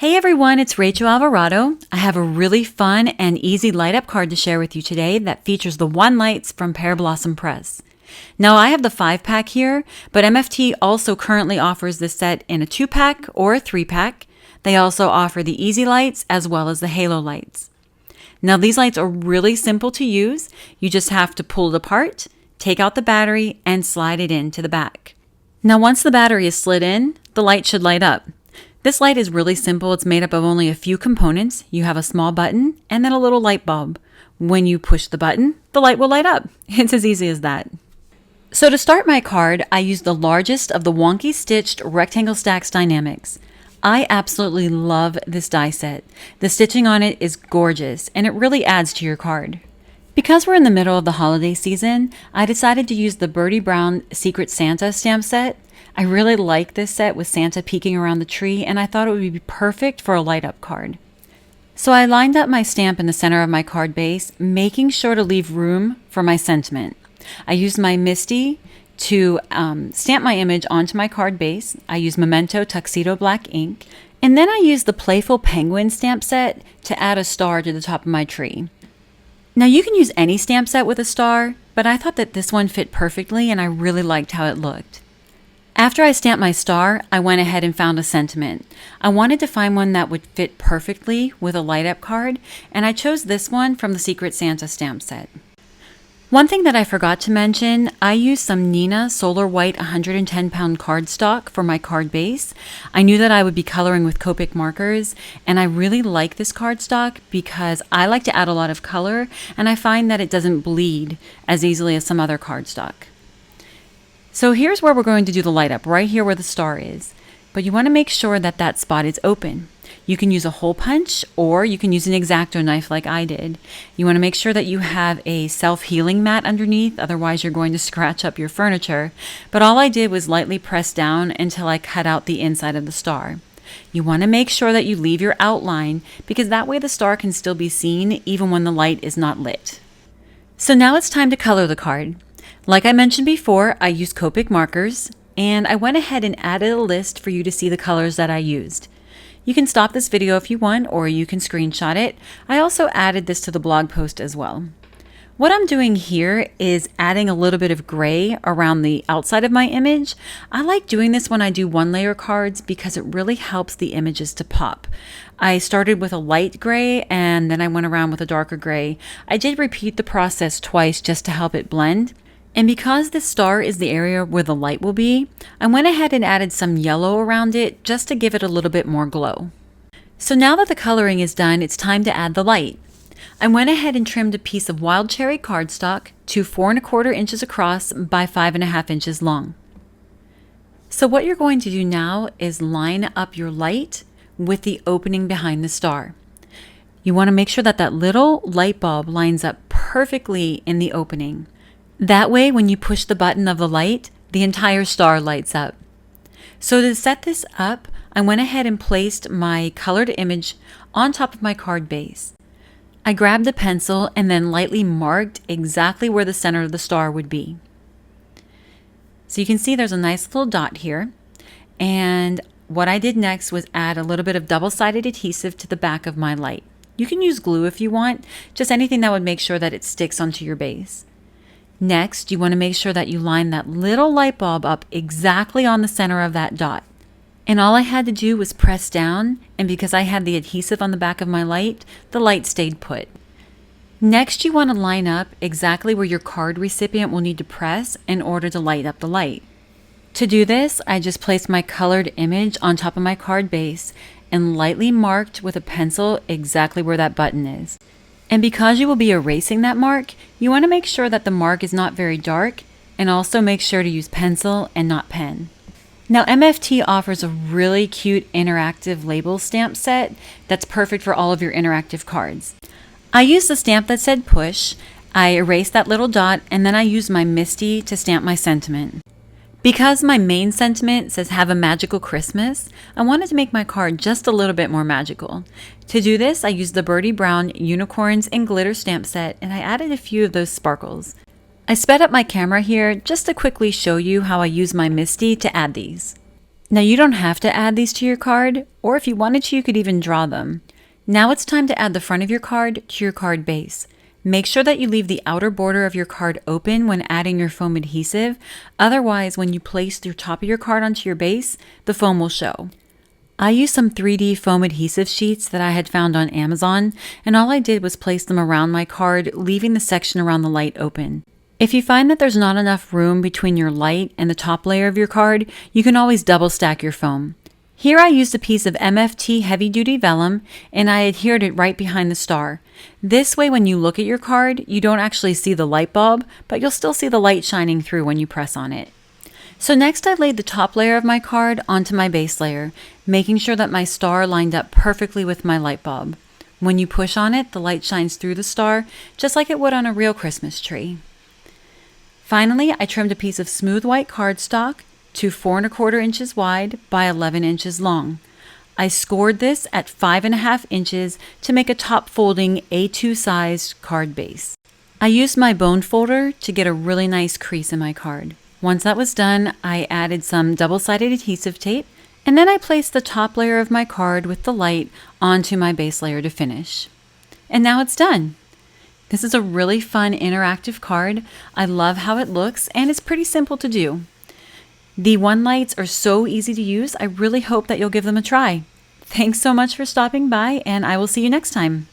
Hey everyone, it's Rachel Alvarado. I have a really fun and easy light up card to share with you today that features the One Lights from Pear Blossom Press. Now I have the 5-pack here, but MFT also currently offers this set in a 2-pack or a 3-pack. They also offer the Easy Lights as well as the Halo Lights. Now these lights are really simple to use. You just have to pull it apart, take out the battery, and slide it into the back. Now once the battery is slid in, the light should light up. This light is really simple. It's made up of only a few components. You have a small button and then a little light bulb. When you push the button, the light will light up. It's as easy as that. So to start my card, I used the largest of the wonky stitched rectangle stacks dynamics. I absolutely love this die set. The stitching on it is gorgeous and it really adds to your card. Because we're in the middle of the holiday season, I decided to use the Birdie Brown Secret Santa stamp set. I really like this set with Santa peeking around the tree, and I thought it would be perfect for a light up card. So I lined up my stamp in the center of my card base, making sure to leave room for my sentiment. I used my Misty to stamp my image onto my card base. I used Memento Tuxedo Black ink, and then I used the Playful Penguin stamp set to add a star to the top of my tree. Now you can use any stamp set with a star, but I thought that this one fit perfectly and I really liked how it looked. After I stamped my star, I went ahead and found a sentiment. I wanted to find one that would fit perfectly with a light up card, and I chose this one from the Secret Santa stamp set. One thing that I forgot to mention, I used some Nina Solar White 110-pound cardstock for my card base. I knew that I would be coloring with Copic markers, and I really like this cardstock because I like to add a lot of color, and I find that it doesn't bleed as easily as some other cardstock. So here's where we're going to do the light up, right here where the star is. But you want to make sure that that spot is open. You can use a hole punch or you can use an X-Acto knife like I did. You want to make sure that you have a self-healing mat underneath, otherwise you're going to scratch up your furniture. But all I did was lightly press down until I cut out the inside of the star. You want to make sure that you leave your outline because that way the star can still be seen even when the light is not lit. So now it's time to color the card. Like I mentioned before, I used Copic markers, and I went ahead and added a list for you to see the colors that I used. You can stop this video if you want, or you can screenshot it. I also added this to the blog post as well. What I'm doing here is adding a little bit of gray around the outside of my image. I like doing this when I do one-layer cards because it really helps the images to pop. I started with a light gray and then I went around with a darker gray. I did repeat the process twice just to help it blend. And because this star is the area where the light will be, I went ahead and added some yellow around it just to give it a little bit more glow. So now that the coloring is done, it's time to add the light. I went ahead and trimmed a piece of wild cherry cardstock to 4 1/4 inches across by 5 1/2 inches long. So what you're going to do now is line up your light with the opening behind the star. You want to make sure that that little light bulb lines up perfectly in the opening. That way, when you push the button of the light, the entire star lights up. So to set this up, I went ahead and placed my colored image on top of my card base. I grabbed a pencil and then lightly marked exactly where the center of the star would be. So you can see there's a nice little dot here. And what I did next was add a little bit of double-sided adhesive to the back of my light. You can use glue if you want, just anything that would make sure that it sticks onto your base. Next, you want to make sure that you line that little light bulb up exactly on the center of that dot. And all I had to do was press down, and because I had the adhesive on the back of my light, the light stayed put. Next, you want to line up exactly where your card recipient will need to press in order to light up the light. To do this, I just placed my colored image on top of my card base and lightly marked with a pencil exactly where that button is. And because you will be erasing that mark, you want to make sure that the mark is not very dark and also make sure to use pencil and not pen. Now MFT offers a really cute interactive label stamp set that's perfect for all of your interactive cards. I used the stamp that said push, I erased that little dot, and then I used my Misty to stamp my sentiment. Because my main sentiment says have a magical Christmas, I wanted to make my card just a little bit more magical. To do this, I used the Birdie Brown Unicorns and Glitter stamp set and I added a few of those sparkles. I sped up my camera here just to quickly show you how I use my Misty to add these. Now you don't have to add these to your card, or if you wanted to, you could even draw them. Now it's time to add the front of your card to your card base. Make sure that you leave the outer border of your card open when adding your foam adhesive. Otherwise, when you place the top of your card onto your base, the foam will show. I used some 3D foam adhesive sheets that I had found on Amazon, and all I did was place them around my card, leaving the section around the light open. If you find that there's not enough room between your light and the top layer of your card, you can always double stack your foam. Here I used a piece of MFT heavy duty vellum and I adhered it right behind the star. This way when you look at your card, you don't actually see the light bulb, but you'll still see the light shining through when you press on it. So next I laid the top layer of my card onto my base layer, making sure that my star lined up perfectly with my light bulb. When you push on it, the light shines through the star, just like it would on a real Christmas tree. Finally, I trimmed a piece of smooth white cardstock to 4¼ inches wide by 11 inches long. I scored this at 5½ inches to make a top folding A2 sized card base. I used my bone folder to get a really nice crease in my card. Once that was done, I added some double-sided adhesive tape, and then I placed the top layer of my card with the light onto my base layer to finish. And now it's done. This is a really fun interactive card. I love how it looks, and it's pretty simple to do. The one lights are so easy to use. I really hope that you'll give them a try. Thanks so much for stopping by, and I will see you next time.